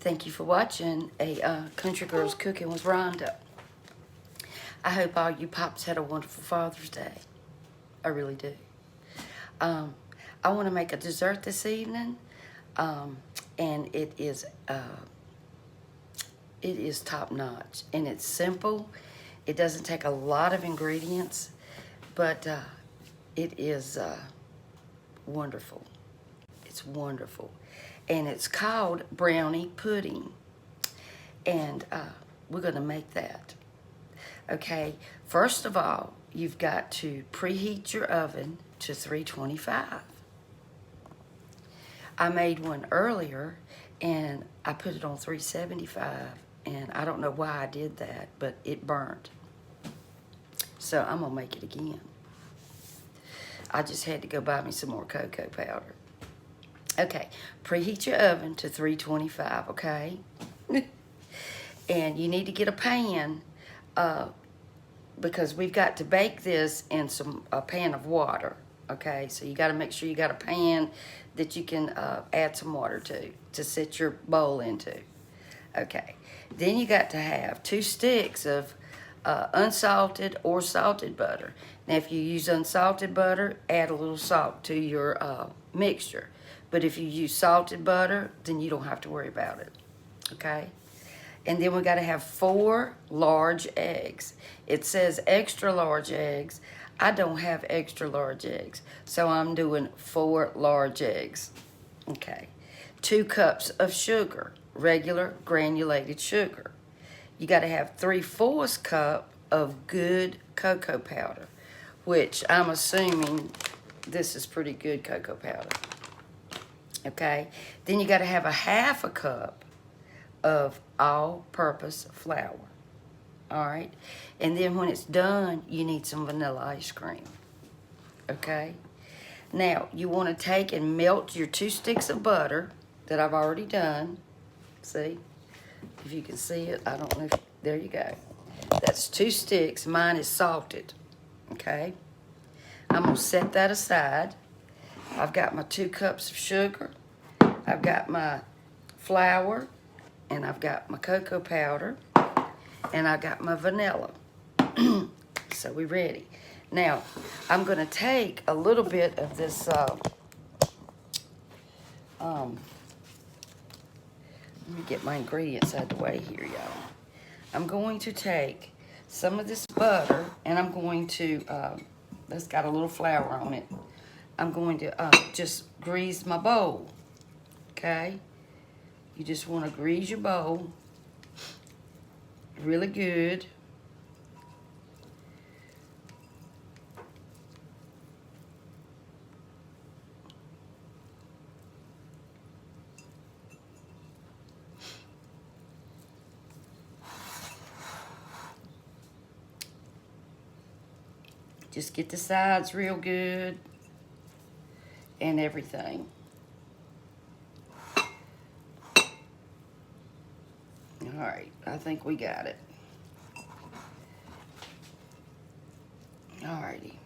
Thank you for watching a Country Girls Cooking with Rhonda. I hope all you pops had a wonderful Father's Day. I really do. I want to make a dessert this evening, and it is top notch, and it's simple. It doesn't take a lot of ingredients, but it is wonderful. It's wonderful. And it's called brownie pudding. And we're going to make that. Okay, first of all, you've got to preheat your oven to 325. I made one earlier, and I put it on 375, and I don't know why I did that, but it burned. So I'm going to make it again. I just had to go buy me some more cocoa powder. Okay, preheat your oven to 325, okay? And you need to get a pan because we've got to bake this in a pan of water, okay? So you got to make sure you got a pan that you can add some water to set your bowl into. Okay, then you got to have 2 sticks of unsalted or salted butter. Now, if you use unsalted butter, add a little salt to your mixture. But if you use salted butter, then you don't have to worry about it, okay? And then we got to have 4 large eggs. It says extra large eggs. I don't have extra large eggs, so I'm doing 4 large eggs, okay? 2 cups of sugar, regular granulated sugar. You got to have 3/4 cup of good cocoa powder, which I'm assuming this is pretty good cocoa powder. Okay, then you got to have a 1/2 cup of all-purpose flour. All right, and then when it's done, you need some vanilla ice cream. Okay, now you want to take and melt your 2 sticks of butter that I've already done. See, if you can see it, I don't know if, there you go. That's 2 sticks. Mine is salted. Okay, I'm gonna set that aside. I've got my 2 cups of sugar, I've got my flour, and I've got my cocoa powder, and I've got my vanilla. So we're ready. Now, I'm going to take a little bit of this, let me get my ingredients out of the way here, y'all. I'm going to take some of this butter, and I'm going to, that's got a little flour on it. I'm going to just grease my bowl, okay? You just want to grease your bowl really good. Just get the sides real good and everything. All right, I think we got it. All righty.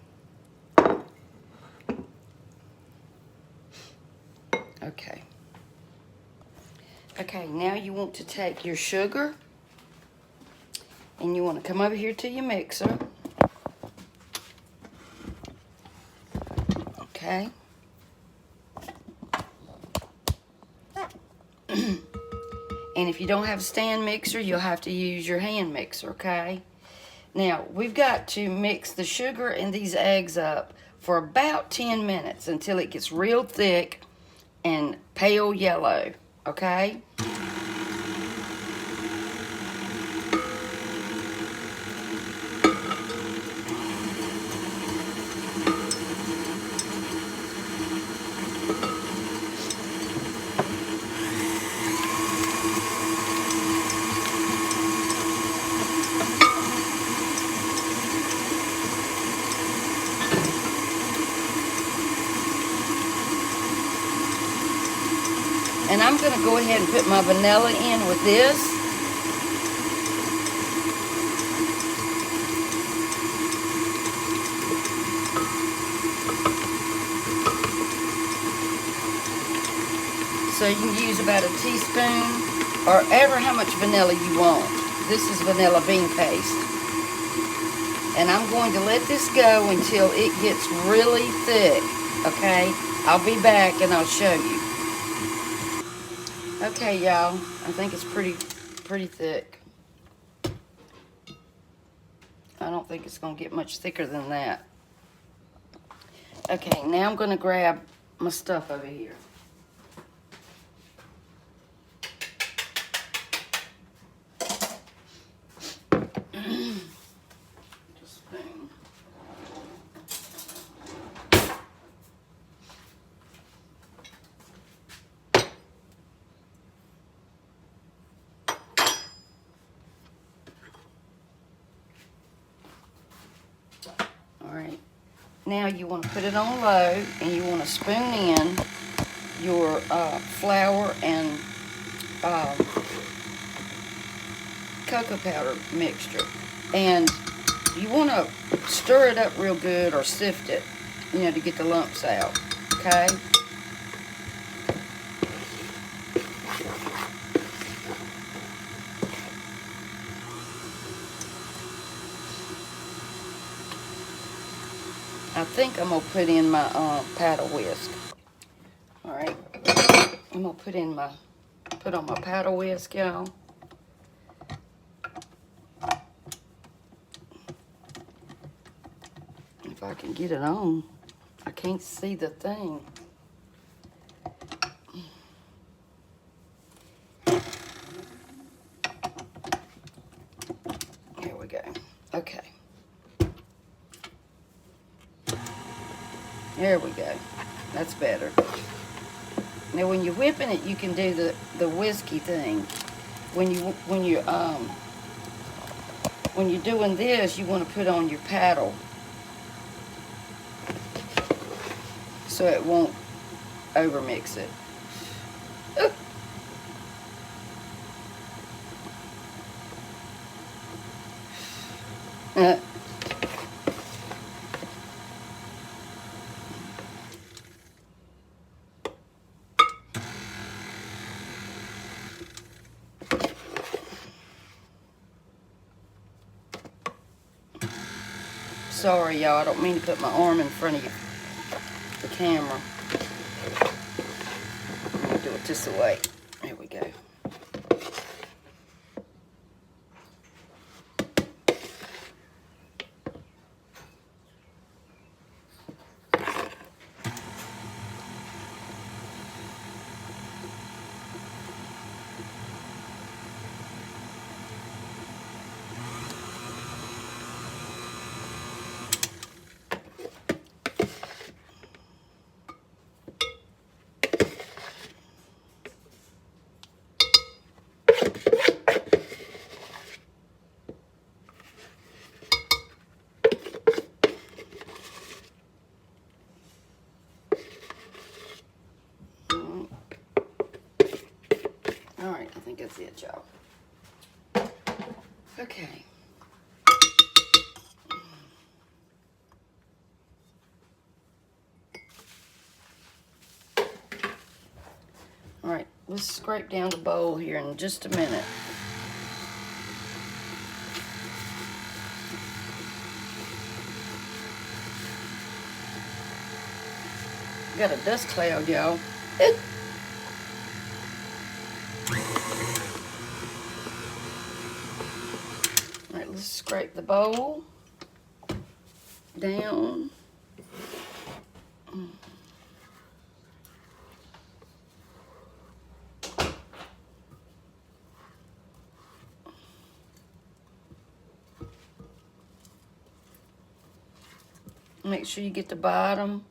Okay. Okay, now you want to take your sugar and you want to come over here to your mixer. Okay. And if you don't have a stand mixer, you'll have to use your hand mixer, okay? Now, we've got to mix the sugar and these eggs up for about 10 minutes until it gets real thick and pale yellow, okay? And I'm going to go ahead and put my vanilla in with this. So you can use about a teaspoon or ever how much vanilla you want. This is vanilla bean paste. And I'm going to let this go until it gets really thick, okay? I'll be back and I'll show you. Okay, y'all, I think it's pretty thick. I don't think it's going to get much thicker than that. Okay, now I'm going to grab my stuff over here. Alright, now you want to put it on low and you want to spoon in your flour and cocoa powder mixture. And you want to stir it up real good or sift it, you know, to get the lumps out, okay? I think I'm going to put in my paddle whisk. Alright, I'm going to put on my paddle whisk, y'all. If I can get it on. I can't see the thing. Here we go. Okay. There we go. That's better. Now when you're whipping it, you can do the whiskey thing. When you're doing this, you want to put on your paddle so it won't overmix it. Sorry, y'all. I don't mean to put my arm in front of the camera. Let me do it just the way. There we go. Alright, I think that's it, y'all. Okay. Alright, let's scrape down the bowl here in just a minute. Got a dust cloud, y'all. Alright, let's scrape the bowl down. Make sure you get the bottom.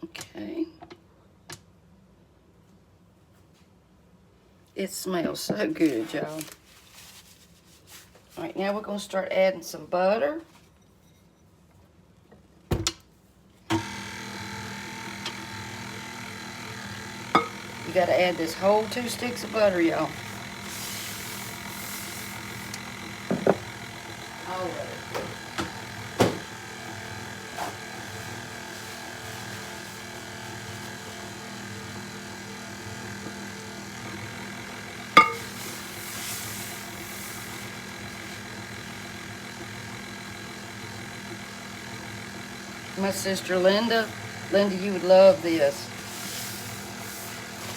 Okay. It smells so good, y'all. All right, now we're going to start adding some butter. You got to add this whole 2 sticks of butter, y'all. All of it. My sister Linda. Linda, you would love this.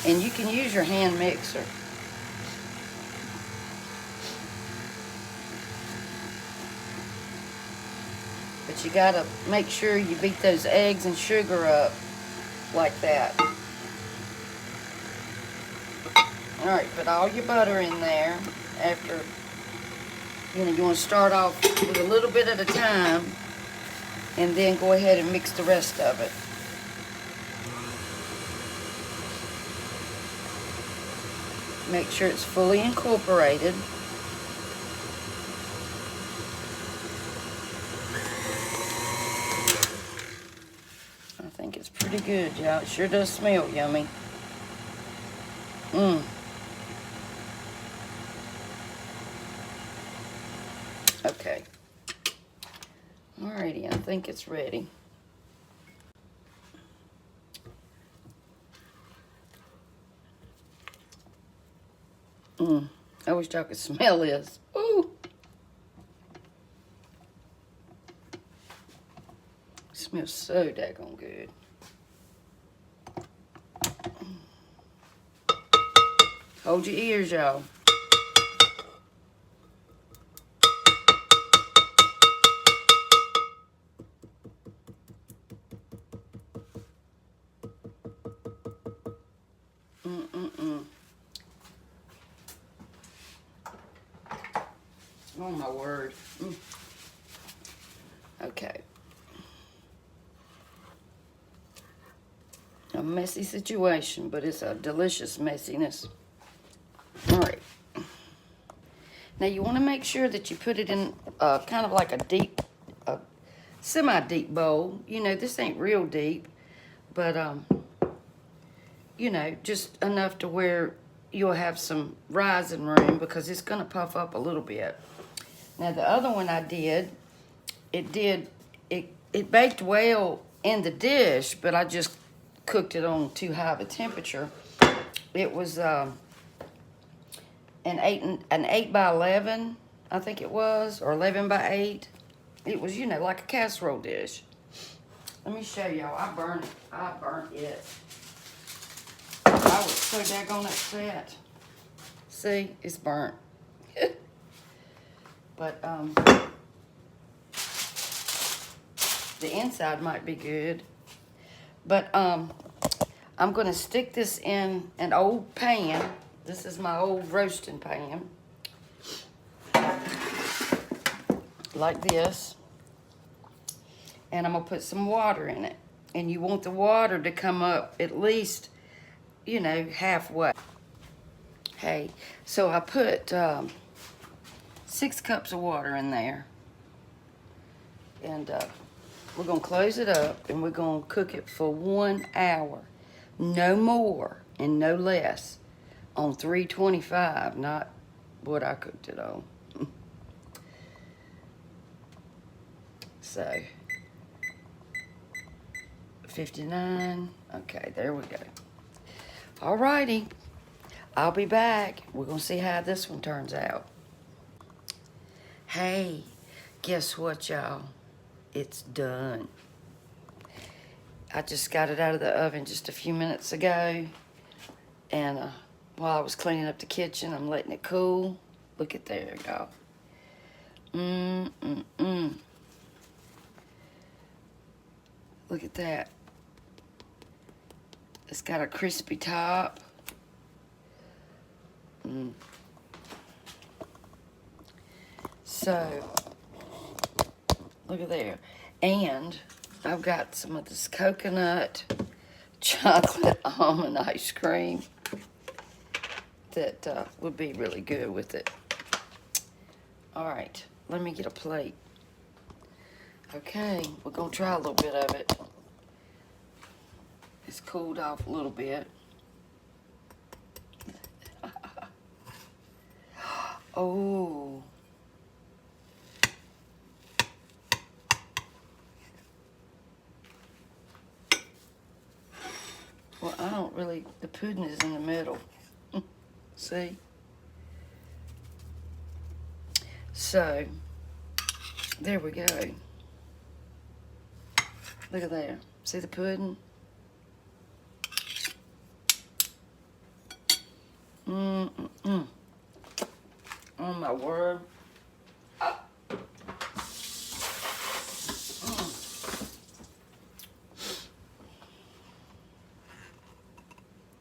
And you can use your hand mixer. But you gotta make sure you beat those eggs and sugar up like that. Alright, put all your butter in there after, you want to start off with a little bit at a time and then go ahead and mix the rest of it. Make sure it's fully incorporated. I think it's pretty good, y'all. It sure does smell yummy. Okay. Alrighty, I think it's ready. I wish y'all could smell this. Ooh. It smells so daggone good. Hold your ears, y'all. Oh my word. Okay. A messy situation, but it's a delicious messiness. All right. Now you want to make sure that you put it in kind of like a deep, semi-deep bowl. This ain't real deep, but just enough to where you'll have some rising room because it's gonna puff up a little bit. Now the other one I did, it baked well in the dish, but I just cooked it on too high of a temperature. It was an 8 by 11, I think it was, or 11 by 8. It was, like a casserole dish. Let me show y'all. I burnt it. I was so daggone upset. See, it's burnt. But the inside might be good. But I'm gonna stick this in an old pan. This is my old roasting pan. Like this. And I'm gonna put some water in it. And you want the water to come up at least, halfway. Hey, so I put 6 cups of water in there. And we're gonna close it up and we're gonna cook it for 1 hour. No more and no less. On 325, not what I cooked it on. So, 59. Okay, there we go. Alrighty. I'll be back. We're gonna see how this one turns out. Hey, guess what, y'all? It's done. I just got it out of the oven just a few minutes ago. And while I was cleaning up the kitchen, I'm letting it cool. Look at there, y'all. Look at that. It's got a crispy top. So, look at there. And I've got some of this coconut chocolate almond ice cream that would be really good with it. All right, let me get a plate. Okay, we're gonna try a little bit of it. It's cooled off a little bit. Oh. Well, I don't really, the pudding is in the middle. See? So, there we go. Look at there. See the pudding? Mm-mm-mm. Oh my word.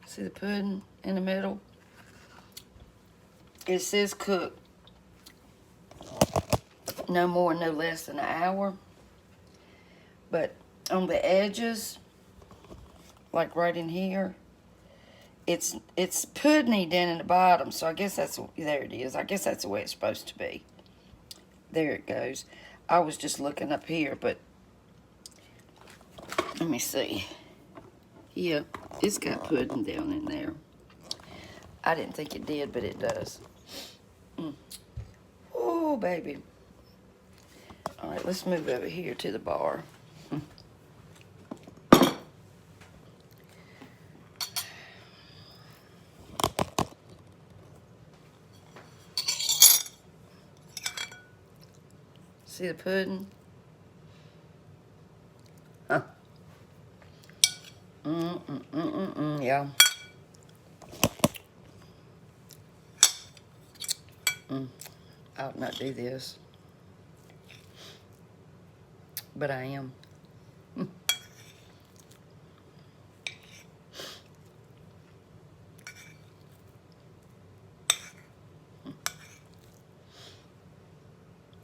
See the pudding in the middle? It says cook no more, no less than an hour. But on the edges, like right in here, it's puddingy down in the bottom. So I guess that's, there it is. I guess that's the way it's supposed to be. There it goes. I was just looking up here, but let me see. Yeah, it's got pudding down in there. I didn't think it did, but it does. Oh, baby. All right, let's move over here to the bar. See the pudding? Huh. Yeah. I ought not do this, but I am.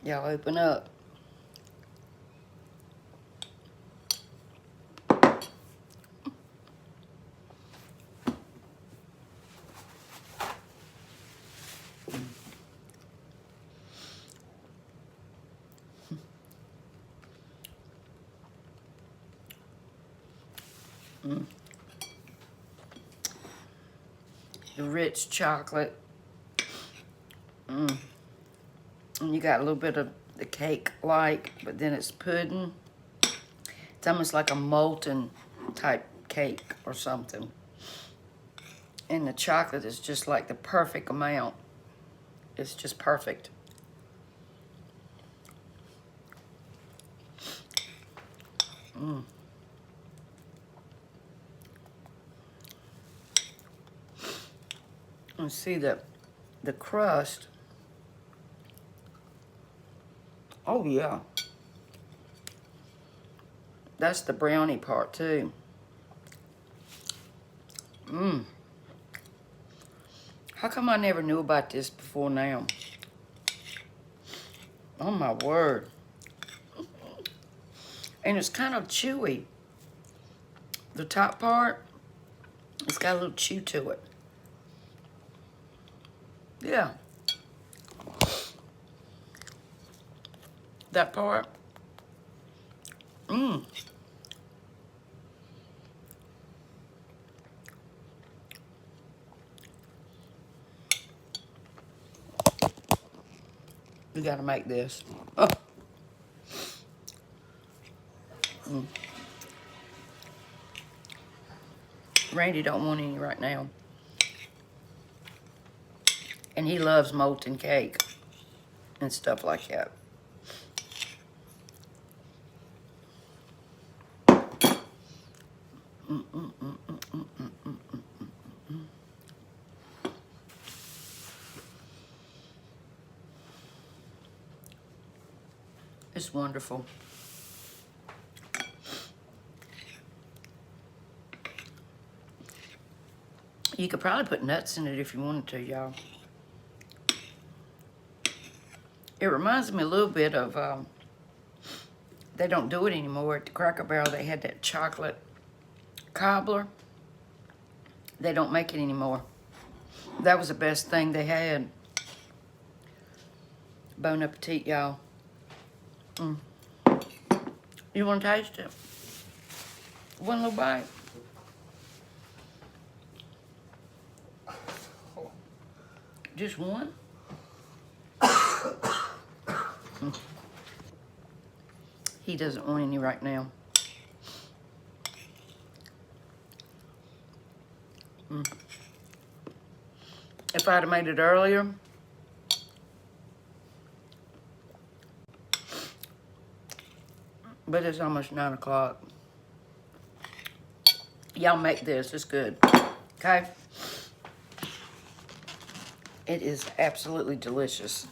Y'all open up. The rich chocolate. And you got a little bit of the cake-like, but then it's pudding. It's almost like a molten type cake or something. And the chocolate is just like the perfect amount. It's just perfect. And see the crust. Oh yeah. That's the brownie part too. How come I never knew about this before now? Oh my word. And it's kind of chewy. The top part, it's got a little chew to it. Yeah. That part. You gotta make this. Oh. Randy don't want any right now. And he loves molten cake and stuff like that. It's wonderful. You could probably put nuts in it if you wanted to, y'all. It reminds me a little bit of, they don't do it anymore. At the Cracker Barrel, they had that chocolate cobbler. They don't make it anymore. That was the best thing they had. Bon appetit, y'all. You want to taste it? One little bite. Just one? He doesn't want any right now. If I'd have made it earlier, but it's almost 9 o'clock. Y'all make this. It's good. Okay? It is absolutely delicious.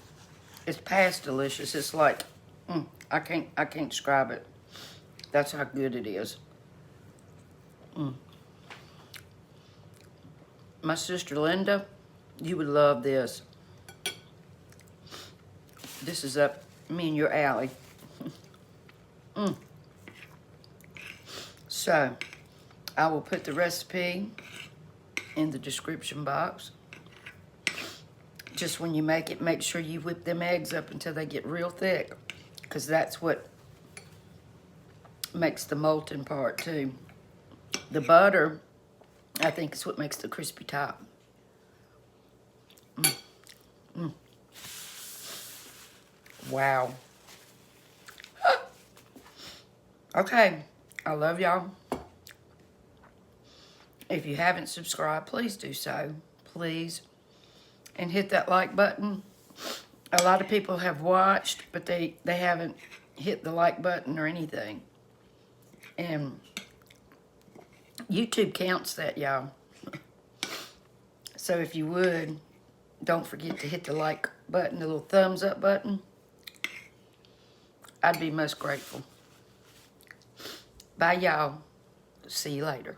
It's past delicious. It's like, I can't describe it. That's how good it is. My sister Linda, you would love this. This is up me and your alley. So, I will put the recipe in the description box. Just when you make it, make sure you whip them eggs up until they get real thick, because that's what makes the molten part too. The butter, I think, is what makes the crispy top. Wow. Okay, I love y'all. If you haven't subscribed, please do so. Please. And hit that like button. A lot of people have watched, but they haven't hit the like button or anything. And YouTube counts that, y'all. So if you would, don't forget to hit the like button, the little thumbs up button. I'd be most grateful. Bye, y'all. See you later.